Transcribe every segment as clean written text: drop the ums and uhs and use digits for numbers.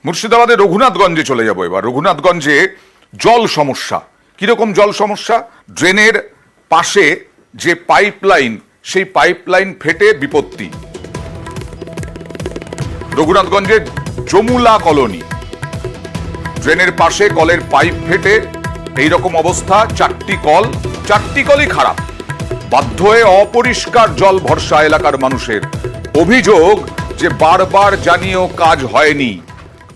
মুর্শিদাবাদের রঘুনাথগঞ্জে চলে যাব এবার। রঘুনাথগঞ্জে জল সমস্যা, কিরকম জল সমস্যা? ড্রেনের পাশে যে পাইপলাইন, সেই পাইপলাইন ফেটে বিপত্তি। রঘুনাথগঞ্জের যমুলা কলোনি, ড্রেনের পাশে কলের পাইপ ফেটে এইরকম অবস্থা। চারটি কলই খারাপ, বাধ্য হয়ে অপরিষ্কার জল ভরসা এলাকার মানুষের। অভিযোগ যে বারবার জানিয়েও কাজ হয়নি।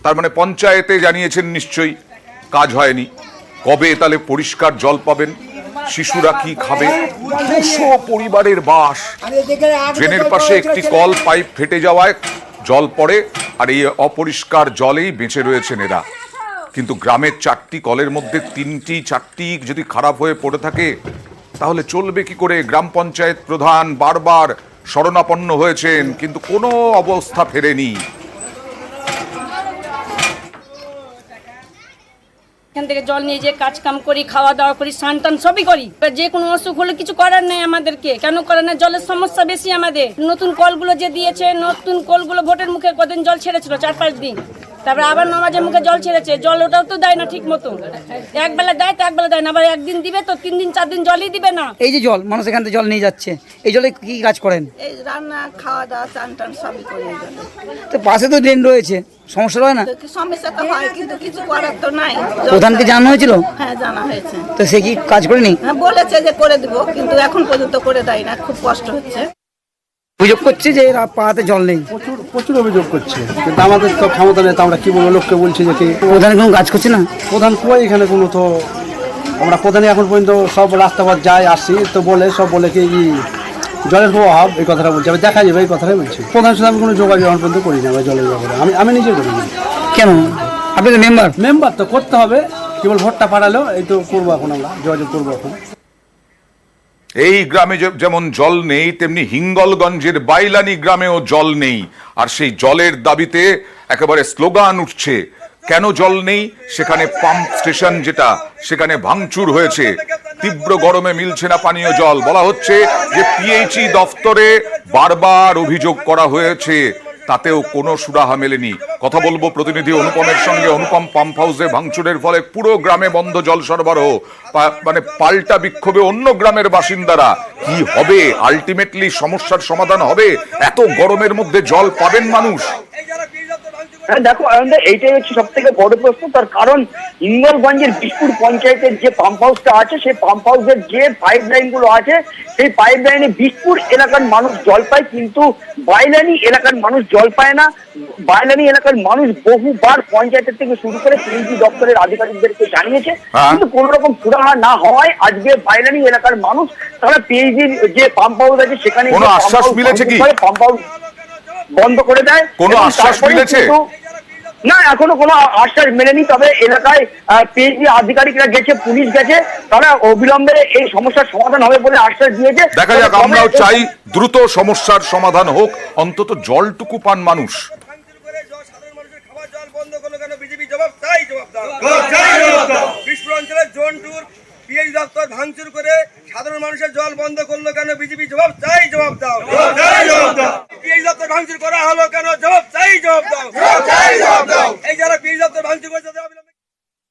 তার মানে পঞ্চায়েতে জানিয়েছেন নিশ্চয়ই, কাজ হয়নি। কবে তাহলে পরিষ্কার জল পাবেন? শিশুরা কি খাবে? 200 পরিবারের বাস। ড্রেনের পাশে একটি কল পাইপ ফেটে যাওয়ায় জল পড়ে, আর এই অপরিষ্কার জলেই বেঁচে রয়েছেন এরা। কিন্তু গ্রামের 4টি কলের মধ্যে 4টি যদি খারাপ হয়ে পড়ে থাকে, তাহলে চলবে কি করে? গ্রাম পঞ্চায়েত প্রধান বারবার শরণাপন্ন হয়েছেন, কিন্তু কোনো অবস্থা ফেরেনি। এখান থেকে জল নিয়ে যে কাজ কাম করি, খাওয়া দাওয়া করি, স্নান টান সবই করি। যে কোনো অসুখ হলে কিছু করার নেই আমাদেরকে। কেন করে না? জলের সমস্যা বেশি আমাদের। নতুন কলগুলো যে দিয়েছে, নতুন কলগুলো ভোটের মুখে কদিন জল ছেড়েছিল, 4-5 দিন। তারপরে আবার নামাজের মুখে জল ছেড়েছে। জল ওটাও তো দেয় না ঠিক মতো। একবেলা দেয় তো একবেলা দেয় না, আবার একদিন দিবে তো 3 দিন 4 দিন জলই দিবে না। এই যে জল, মানুষ এখান থেকে জল নিয়ে যাচ্ছে, এই জলে কি কাজ করেন? এই রান্না, খাওয়া দাওয়া, চান টান সবই করি এই জলে। তো পাশে তো ড্রেন রয়েছে, সমস্যা হয় না? তো সমস্যা তো হয়, কিন্তু কিছু করার তো নাই। প্রধানকে জানানো হয়েছিল? হ্যাঁ, জানা হয়েছে। তো সে কি কাজ করেনি? হ্যাঁ, বলেছে যে করে দিব, কিন্তু এখন পর্যন্ত করে দেয় না। খুব কষ্ট হচ্ছে। অভিযোগ করছে যে এরা পাড়াতে জল নেই। প্রচুর অভিযোগ করছে, কিন্তু আমাদের তো ক্ষমতা নেই। তো আমরা কি বলবো? লোককে বলছি যে কি প্রধান কোনো কাজ করছে না? প্রধান কই এখানে কোনো, তো আমরা প্রধানে এখন পর্যন্ত সব রাস্তাঘাট যাই আসি, তো বলে সব বলে কি জলের খুব অভাব, এই কথাটা বলছি। আমি দেখা যাবে এই কথাটাই বলছি। প্রধান সাথে আমি কোনো যোগাযোগ এখন পর্যন্ত করি না জলের ব্যাপারে। আমি নিজে করি না। কেন? আপনি তো মেম্বার তো করতে হবে, কেবল ভোটটা পাঠালেও এই তো করবো। এখন আমরা যোগাযোগ করবো এখন। এই গ্রামে যেমন জল নেই, তেমনি হিঙ্গলগঞ্জের বাইলানি গ্রামেও জল নেই। আর সেই জলের দাবিতে একেবারে স্লোগান উঠছে। কেন জল নেই? সেখানে পাম্প স্টেশন যেটা, সেখানে ভাঙচুর হয়েছে। তীব্র গরমে মিলছে না পানীয় জল। বলা হচ্ছে যে পিএইচই দফতরে বারবার অভিযোগ করা হয়েছে, তাতেও কোনো সুরাহা মেলেনি। কথা বলবো প্রতিনিধি অনুপমের সঙ্গে। অনুপম, পাম্প হাউসে ভাঙচুরের ফলে পুরো গ্রামে বন্ধ জল সরবরাহ, মানে পাল্টা বিক্ষোভে অন্য গ্রামের বাসিন্দারা। কি হবে আলটিমেটলি? সমস্যার সমাধান হবে? এত গরমের মধ্যে জল পাবেন মানুষ? হ্যাঁ দেখো, এইটাই হচ্ছে সব থেকে বড় প্রশ্ন। তার কারণ হিঙ্গলগঞ্জের বিশপুর পঞ্চায়েতের যে পাম্প হাউসটা আছে, সেই পাম্প হাউসের যে পাইপ লাইন গুলো আছে, সেই পাইপ লাইনে বিশপুর এলাকার মানুষ জল পায়, কিন্তু বাইলানি এলাকার মানুষ জল পায় না। বাইলানি এলাকার মানুষ বহুবার পঞ্চায়েতের থেকে শুরু করে পিএইচই দপ্তরের আধিকারিকদেরকে জানিয়েছে, কিন্তু কোন রকম সুরাহা না হওয়ায় আজকে বাইলানি এলাকার মানুষ তারা পিএইচির যে পাম্প হাউস আছে সেখানে কোনো আশ্বাস মিলেছে কি? পাম্প হাউস বন্ধ করে দেয়। কোনো আশ্বাস মিলেছে? না, এখনো কোনো আশ্বাস মেলেনি। তবে এলাকায় পিএইচই আধিকারিকরা গেছে, পুলিশ গেছে, তারা অবিলম্বে এই সমস্যার সমাধান হবে বলে আশ্বাস দিয়েছে। দেখা যাক, আমরাও চাই দ্রুত সমস্যার সমাধান হোক, অন্তত জলটুকু পান মানুষ। বিশপুর অঞ্চলের জোন টুর পিএইচ দপ্তর ভাঙচুর করে সাধারণ মানুষের জল বন্ধ করলো কেন? বিজেপি জবাব চাই, জবাব দাও। পিএইচ দপ্তর ভাঙচুর করা হলো কেন? জবাব চাই, জবাব দাও। এই যারা পিএইচ দপ্তর ভাঙচুর করেছে